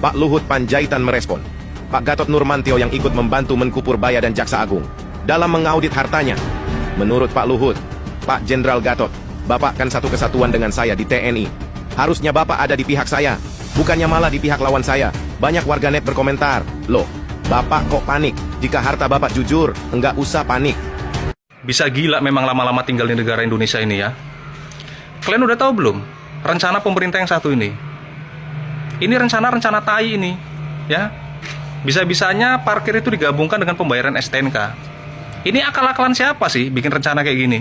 Pak Luhut Panjaitan merespon. Pak Gatot Nurmantio yang ikut membantu Menku Purbaya dan Jaksa Agung dalam mengaudit hartanya. Menurut Pak Luhut, Pak Jenderal Gatot, Bapak kan satu kesatuan dengan saya di TNI. Harusnya Bapak ada di pihak saya, bukannya malah di pihak lawan saya. Banyak warganet berkomentar, loh, Bapak kok panik? Jika harta Bapak jujur, enggak usah panik. Bisa gila memang lama-lama tinggal di negara Indonesia ini ya. Kalian udah tahu belum rencana pemerintah yang satu ini? Ini rencana tai ini, ya. Bisa-bisanya parkir itu digabungkan dengan pembayaran STNK. Ini akal-akalan siapa sih bikin rencana kayak gini?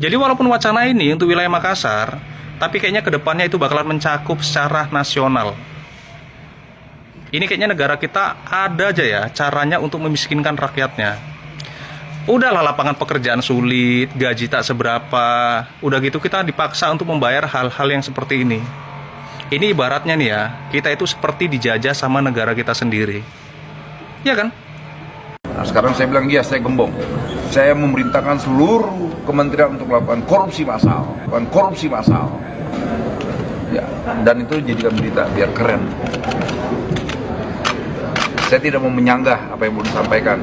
Jadi walaupun wacana ini untuk wilayah Makassar, tapi kayaknya kedepannya itu bakalan mencakup secara nasional. Ini kayaknya negara kita ada aja ya caranya untuk memiskinkan rakyatnya. Udahlah lapangan pekerjaan sulit, gaji tak seberapa, udah gitu kita dipaksa untuk membayar hal-hal yang seperti ini. Ini ibaratnya nih ya, kita itu seperti dijajah sama negara kita sendiri. Ya kan? Nah, sekarang saya bilang, iya saya gembong. Saya memerintahkan seluruh kementerian untuk melakukan korupsi massal. Ya, dan itu jadikan berita biar keren. Saya tidak mau menyanggah apa yang mau disampaikan.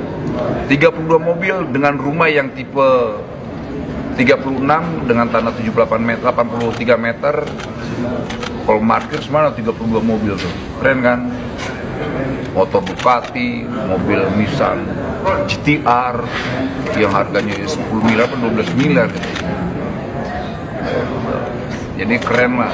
32 mobil dengan rumah yang tipe 36 dengan tanah 78 meter, 83 meter. Kalau parkir semana 32 mobil tuh, keren kan? Motor Ducati, mobil Nissan GTR yang harganya 10 miliar atau 12 miliar. Jadi keren lah.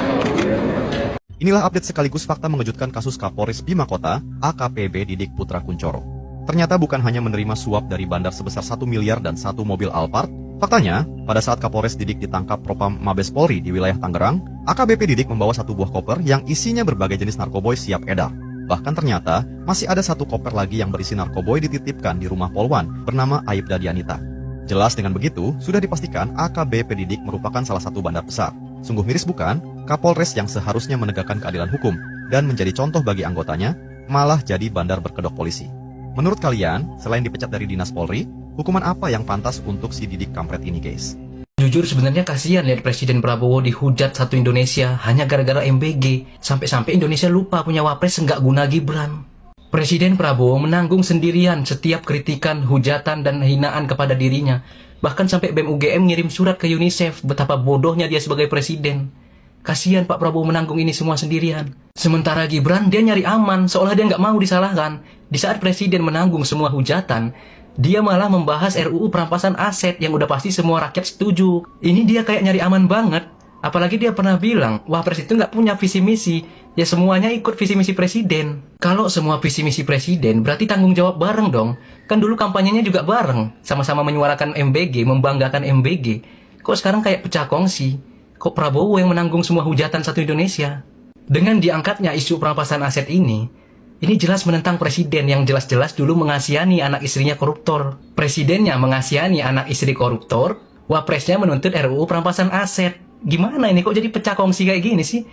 Inilah update sekaligus fakta mengejutkan kasus Kapolres Bima Kota, AKPB Didik Putra Kuncoro. Ternyata bukan hanya menerima suap dari bandar sebesar 1 miliar dan 1 mobil Alphard. Faktanya, pada saat Kapolres Didik ditangkap Propam Mabes Polri di wilayah Tangerang, AKBP Didik membawa 1 buah koper yang isinya berbagai jenis narkoboy siap edar. Bahkan ternyata, masih ada 1 koper lagi yang berisi narkoboy dititipkan di rumah Polwan bernama Aibda Dianita. Jelas dengan begitu, sudah dipastikan AKBP Didik merupakan salah satu bandar besar. Sungguh miris bukan? Kapolres yang seharusnya menegakkan keadilan hukum dan menjadi contoh bagi anggotanya, malah jadi bandar berkedok polisi. Menurut kalian, selain dipecat dari Dinas Polri, hukuman apa yang pantas untuk si Didik kampret ini, guys? Jujur sebenarnya kasihan lihat Presiden Prabowo dihujat satu Indonesia hanya gara-gara MBG. Sampai-sampai Indonesia lupa punya wapres enggak guna Gibran. Presiden Prabowo menanggung sendirian setiap kritikan, hujatan, dan hinaan kepada dirinya. Bahkan sampai BEM UGM ngirim surat ke UNICEF betapa bodohnya dia sebagai presiden. Kasihan Pak Prabowo menanggung ini semua sendirian. Sementara Gibran dia nyari aman, seolah dia nggak mau disalahkan. Di saat presiden menanggung semua hujatan, dia malah membahas RUU perampasan aset yang udah pasti semua rakyat setuju. Ini dia kayak nyari aman banget. Apalagi dia pernah bilang, wah presiden itu nggak punya visi misi. Ya semuanya ikut visi misi presiden. Kalau semua visi misi presiden, berarti tanggung jawab bareng dong. Kan dulu kampanyenya juga bareng. Sama-sama menyuarakan MBG, membanggakan MBG. Kok sekarang kayak pecah kongsi? Kok Prabowo yang menanggung semua hujatan satu Indonesia? Dengan diangkatnya isu perampasan aset ini jelas menentang presiden yang jelas-jelas dulu mengasihani anak istrinya koruptor. Presidennya mengasihani anak istri koruptor, wapresnya menuntut RUU perampasan aset. Gimana ini kok jadi pecah kongsi kayak gini sih?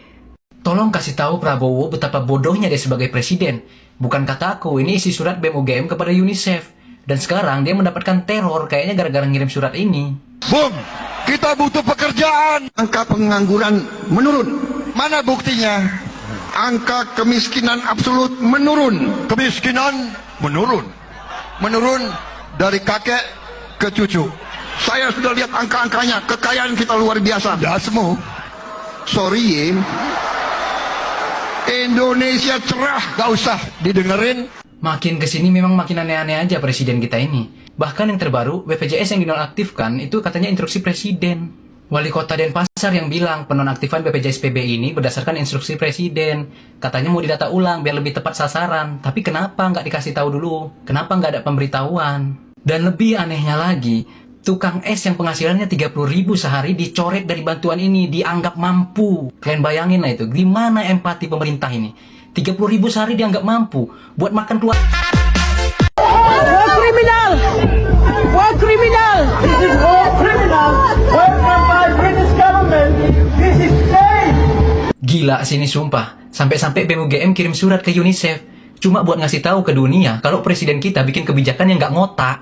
Tolong kasih tahu Prabowo betapa bodohnya dia sebagai presiden. Bukan kataku, ini isi surat BEM UGM kepada UNICEF. Dan sekarang dia mendapatkan teror kayaknya gara-gara ngirim surat ini. Bung, kita butuh pekerjaan. Angka pengangguran menurun. Mana buktinya? Angka kemiskinan absolut menurun. Kemiskinan menurun. Menurun dari kakek ke cucu. Saya sudah lihat angka-angkanya. Kekayaan kita luar biasa. Dasmu. Sorry ya. Indonesia cerah. Gak usah didengerin. Makin kesini memang makin aneh-aneh aja presiden kita ini. Bahkan yang terbaru, BPJS yang dinonaktifkan itu katanya instruksi presiden. Wali Kota Denpasar yang bilang penonaktifan BPJS PB ini berdasarkan instruksi presiden. Katanya mau didata ulang biar lebih tepat sasaran. Tapi kenapa nggak dikasih tahu dulu? Kenapa nggak ada pemberitahuan? Dan lebih anehnya lagi, tukang es yang penghasilannya 30.000 sehari dicoret dari bantuan ini, dianggap mampu. Kalian bayangin lah itu, gimana empati pemerintah ini? 30.000 sehari dianggap mampu buat makan keluar. War criminal! War criminal! This is war criminal! Welcome by British government! This is safe! Gila sini sumpah. Sampai-sampai BEM kirim surat ke UNICEF. Cuma buat ngasih tahu ke dunia kalau presiden kita bikin kebijakan yang nggak ngotak.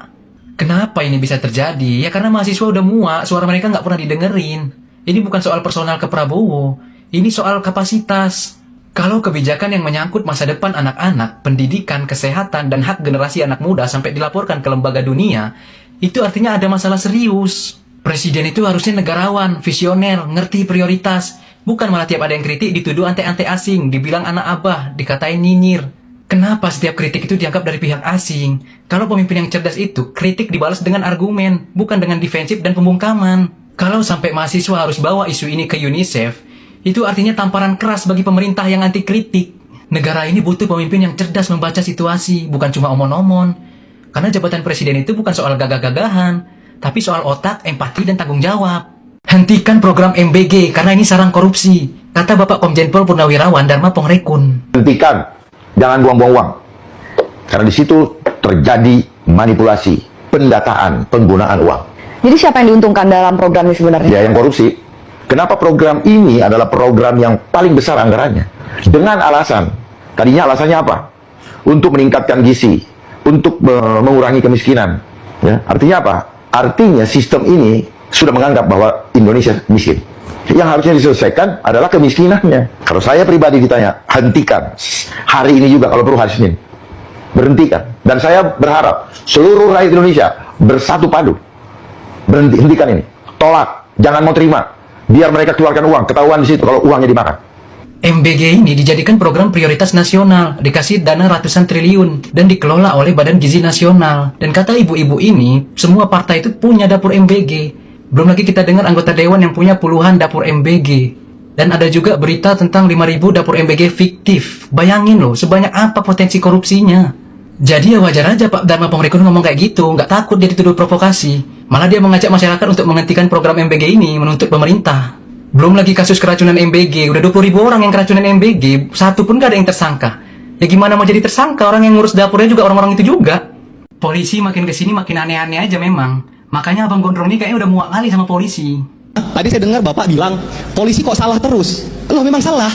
Kenapa ini bisa terjadi? Ya karena mahasiswa udah muak, suara mereka nggak pernah didengerin. Ini bukan soal personal ke Prabowo. Ini soal kapasitas. Kalau kebijakan yang menyangkut masa depan anak-anak, pendidikan, kesehatan, dan hak generasi anak muda sampai dilaporkan ke lembaga dunia, itu artinya ada masalah serius. Presiden itu harusnya negarawan, visioner, ngerti prioritas. Bukan malah tiap ada yang kritik dituduh ante-ante asing, dibilang anak abah, dikatain nyinyir. Kenapa setiap kritik itu dianggap dari pihak asing? Kalau pemimpin yang cerdas itu, kritik dibalas dengan argumen, bukan dengan defensif dan pembungkaman. Kalau sampai mahasiswa harus bawa isu ini ke UNICEF, itu artinya tamparan keras bagi pemerintah yang anti kritik. Negara ini butuh pemimpin yang cerdas membaca situasi, bukan cuma omon-omon. Karena jabatan presiden itu bukan soal gagah-gagahan, tapi soal otak, empati, dan tanggung jawab. Hentikan program MBG, karena ini sarang korupsi, kata Bapak Komjen Pol Purnawirawan Dharma Pongrekun. Hentikan, jangan buang-buang uang. Karena di situ terjadi manipulasi, pendataan, penggunaan uang. Jadi siapa yang diuntungkan dalam program ini sebenarnya? Ya, yang korupsi. Kenapa program ini adalah program yang paling besar anggarannya? Dengan alasan, tadinya alasannya apa? Untuk meningkatkan gizi, untuk mengurangi kemiskinan. Ya, artinya apa? Artinya sistem ini sudah menganggap bahwa Indonesia miskin. Yang harusnya diselesaikan adalah kemiskinannya. Kalau saya pribadi ditanya, hentikan. Hari ini juga kalau perlu hari Senin. Berhentikan. Dan saya berharap seluruh rakyat Indonesia bersatu padu. Hentikan ini. Tolak. Jangan mau terima. Biar mereka keluarkan uang, ketahuan di situ kalau uangnya dimakan. MBG ini dijadikan program prioritas nasional, dikasih dana ratusan triliun, dan dikelola oleh Badan Gizi Nasional. Dan kata ibu-ibu ini, semua partai itu punya dapur MBG. Belum lagi kita dengar anggota dewan yang punya puluhan dapur MBG. Dan ada juga berita tentang 5.000 dapur MBG fiktif. Bayangin loh, sebanyak apa potensi korupsinya. Jadi ya wajar aja Pak Dharma Pongrekun ngomong kayak gitu, nggak takut dia dituduh provokasi. Malah dia mengajak masyarakat untuk menghentikan program MBG ini, menuntut pemerintah. Belum lagi kasus keracunan MBG, udah 20.000 orang yang keracunan MBG, satu pun gak ada yang tersangka. Ya gimana mau jadi tersangka, orang yang ngurus dapurnya juga orang-orang itu juga. Polisi makin kesini makin aneh-aneh aja memang. Makanya Abang Gondrong ini kayaknya udah muak kali sama polisi. Tadi saya dengar Bapak bilang, polisi kok salah terus. Loh memang salah.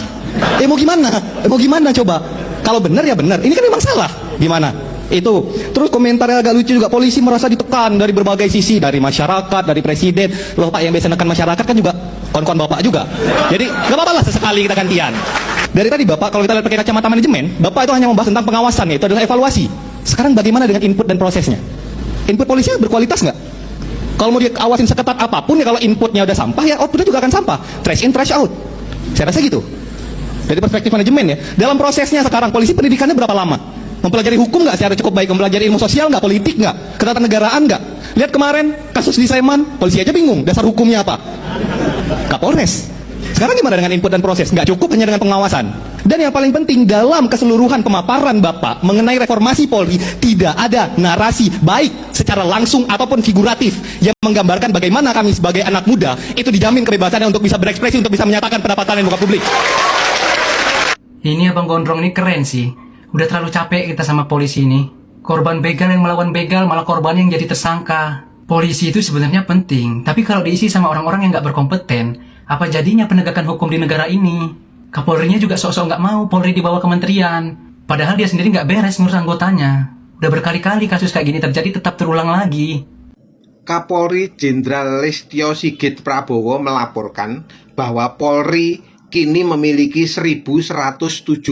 Mau gimana? Mau gimana coba? Kalau benar ya benar, ini kan memang salah. Gimana? Itu. Terus komentarnya agak lucu juga, polisi merasa ditekan dari berbagai sisi, dari masyarakat, dari presiden. Loh Pak, yang biasa nekan masyarakat kan juga kawan-kawan Bapak juga. Jadi gak apa-apa lah sesekali kita gantian. Dari tadi Bapak, kalau kita lihat pakai kacamata manajemen, Bapak itu hanya membahas tentang pengawasan, itu adalah evaluasi. Sekarang bagaimana dengan input dan prosesnya? Input polisi berkualitas nggak? Kalau mau diawasin seketat apapun ya, kalau inputnya udah sampah ya outputnya juga akan sampah. Trash in, trash out. Saya rasa gitu. Dari perspektif manajemen ya. Dalam prosesnya sekarang, polisi pendidikannya berapa lama? Mempelajari hukum nggak secara cukup baik? Mempelajari ilmu sosial nggak? Politik nggak? Ketatanegaraan nggak? Lihat kemarin kasus di Sleman, polisi aja bingung dasar hukumnya apa. Kapolres. Sekarang gimana dengan input dan proses? Nggak cukup hanya dengan pengawasan. Dan yang paling penting, dalam keseluruhan pemaparan Bapak mengenai reformasi Polri, tidak ada narasi baik secara langsung ataupun figuratif yang menggambarkan bagaimana kami sebagai anak muda itu dijamin kebebasannya untuk bisa berekspresi, untuk bisa menyatakan pendapatannya di muka publik. Ini Abang Gondrong ini keren sih. Udah terlalu capek kita sama polisi ini. Korban begal yang melawan begal, malah korban yang jadi tersangka. Polisi itu sebenarnya penting, tapi kalau diisi sama orang-orang yang nggak berkompeten, apa jadinya penegakan hukum di negara ini? Kapolrinya juga sok-sok nggak mau Polri dibawa kementerian. Padahal dia sendiri nggak beres ngurus anggotanya. Udah berkali-kali kasus kayak gini terjadi, tetap terulang lagi. Kapolri Jenderal Listio Sigit Prabowo melaporkan bahwa Polri kini memiliki 1.179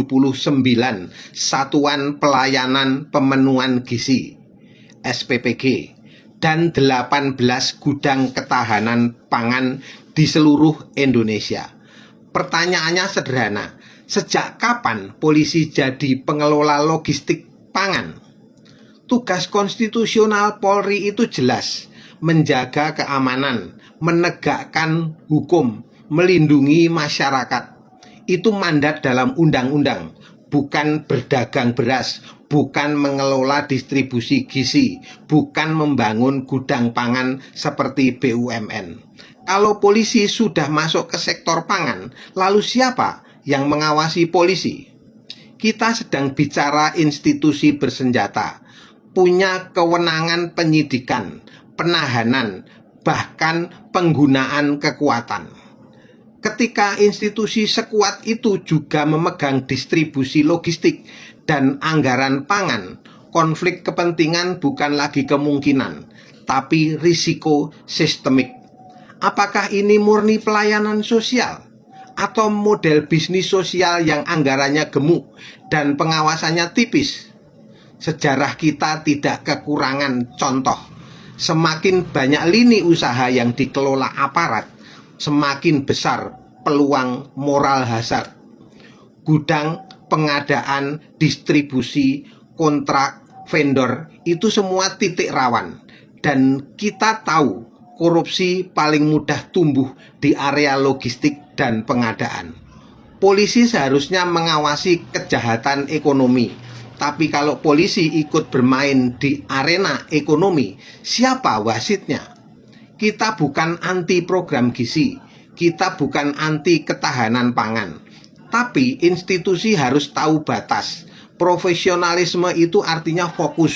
satuan pelayanan pemenuhan gizi (SPPG) dan 18 gudang ketahanan pangan di seluruh Indonesia. Pertanyaannya sederhana, sejak kapan polisi jadi pengelola logistik pangan? Tugas konstitusional Polri itu jelas, menjaga keamanan, menegakkan hukum, melindungi masyarakat. Itu mandat dalam undang-undang, bukan berdagang beras, bukan mengelola distribusi gizi, bukan membangun gudang pangan seperti BUMN. Kalau polisi sudah masuk ke sektor pangan, lalu siapa yang mengawasi polisi? Kita sedang bicara institusi bersenjata, punya kewenangan penyidikan, penahanan, bahkan penggunaan kekuatan. Ketika institusi sekuat itu juga memegang distribusi logistik dan anggaran pangan, konflik kepentingan bukan lagi kemungkinan, tapi risiko sistemik. Apakah ini murni pelayanan sosial? atau model bisnis sosial yang anggarannya gemuk dan pengawasannya tipis? Sejarah kita tidak kekurangan contoh. Semakin banyak lini usaha yang dikelola aparat, semakin besar peluang moral hazard. Gudang, pengadaan, distribusi, kontrak, vendor, itu semua titik rawan. Dan kita tahu korupsi paling mudah tumbuh di area logistik dan pengadaan. Polisi seharusnya mengawasi kejahatan ekonomi. Tapi kalau polisi ikut bermain di arena ekonomi, siapa wasitnya? Kita bukan anti program gizi, kita bukan anti ketahanan pangan. Tapi institusi harus tahu batas. Profesionalisme itu artinya fokus.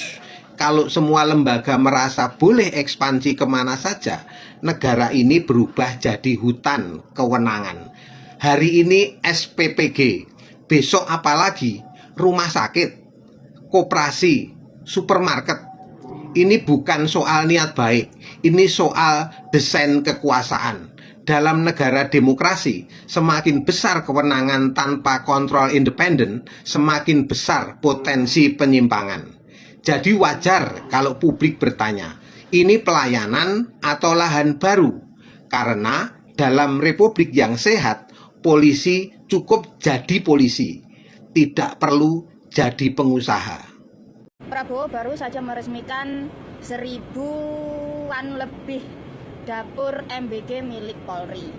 Kalau semua lembaga merasa boleh ekspansi kemana saja, negara ini berubah jadi hutan kewenangan. Hari ini SPPG, besok apalagi rumah sakit, koperasi, supermarket. Ini bukan soal niat baik, ini soal desain kekuasaan. Dalam negara demokrasi, semakin besar kewenangan tanpa kontrol independen, semakin besar potensi penyimpangan. Jadi wajar kalau publik bertanya, ini pelayanan atau lahan baru? Karena dalam republik yang sehat, polisi cukup jadi polisi, tidak perlu jadi pengusaha. Prabowo baru saja meresmikan 1000-an lebih dapur MBG milik Polri.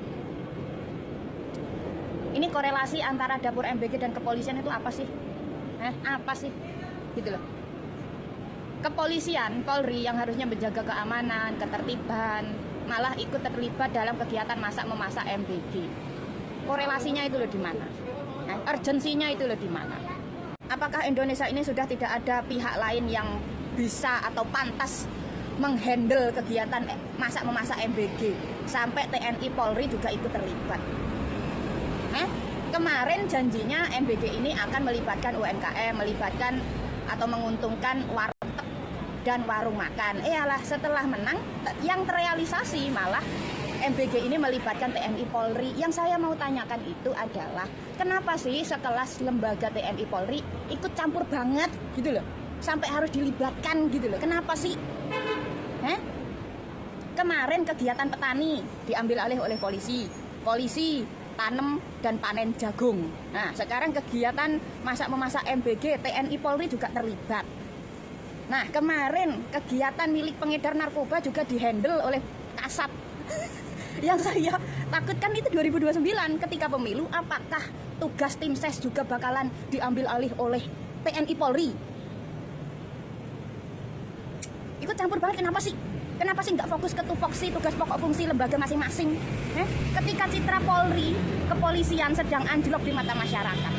Ini korelasi antara dapur MBG dan kepolisian itu apa sih? Apa sih? Gitu loh. Kepolisian, Polri yang harusnya menjaga keamanan, ketertiban, malah ikut terlibat dalam kegiatan masak-memasak MBG. Korelasinya itu loh di mana? Urgensinya itu loh di mana? Apakah Indonesia ini sudah tidak ada pihak lain yang bisa atau pantas menghandle kegiatan masak-memasak MBG sampai TNI Polri juga ikut terlibat? Kemarin janjinya MBG ini akan melibatkan UMKM, melibatkan atau menguntungkan warteg dan warung makan. Alah, setelah menang, yang terrealisasi malah MBG ini melibatkan TNI Polri. Yang saya mau tanyakan itu adalah, kenapa sih sekelas lembaga TNI Polri ikut campur banget gitu loh, sampai harus dilibatkan gitu loh? Kenapa sih? Kemarin kegiatan petani diambil alih oleh polisi. Polisi tanam dan panen jagung. Nah, sekarang kegiatan masak-memasak MBG, TNI Polri juga terlibat. Nah, kemarin kegiatan milik pengedar narkoba juga dihandle oleh Kasat. Yang saya takutkan itu 2029 ketika pemilu, apakah tugas tim ses juga bakalan diambil alih oleh TNI Polri? Ikut campur banget, kenapa sih? Kenapa sih nggak fokus ke tupoksi, tugas pokok fungsi lembaga masing-masing? Ketika citra Polri, kepolisian sedang anjlok di mata masyarakat.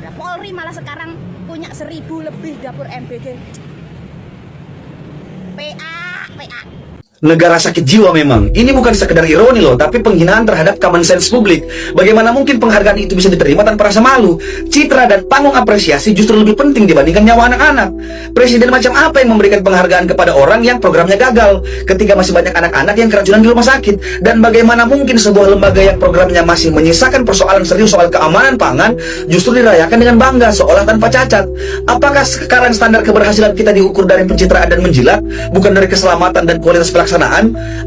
Nah, Polri malah sekarang punya 1000 lebih dapur MBG. PA. Negara sakit jiwa memang. Ini bukan sekedar ironi loh, tapi penghinaan terhadap common sense publik. Bagaimana mungkin penghargaan itu bisa diterima tanpa rasa malu? Citra dan panggung apresiasi justru lebih penting dibandingkan nyawa anak-anak. Presiden macam apa yang memberikan penghargaan kepada orang yang programnya gagal, ketika masih banyak anak-anak yang keracunan di rumah sakit? Dan bagaimana mungkin sebuah lembaga yang programnya masih menyisakan persoalan serius soal keamanan pangan justru dirayakan dengan bangga seolah tanpa cacat? Apakah sekarang standar keberhasilan kita diukur dari pencitraan dan menjilat, bukan dari keselamatan dan kualitas pelaksanaan?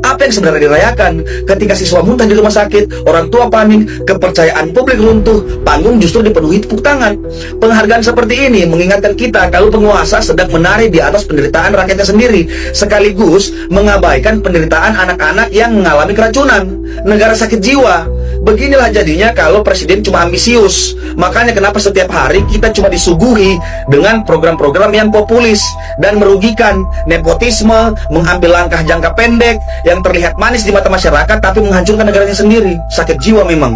Apa yang sebenarnya dirayakan? Ketika siswa muntah di rumah sakit, orang tua panik, kepercayaan publik runtuh, panggung justru dipenuhi tepuk tangan. Penghargaan seperti ini mengingatkan kita kalau penguasa sedang menari di atas penderitaan rakyatnya sendiri, sekaligus mengabaikan penderitaan anak-anak yang mengalami keracunan. Negara sakit jiwa. Beginilah jadinya kalau presiden cuma ambisius. Makanya kenapa setiap hari kita cuma disuguhi dengan program-program yang populis dan merugikan, nepotisme, mengambil langkah jangka pendek yang terlihat manis di mata masyarakat tapi menghancurkan negaranya sendiri. Sakit jiwa memang.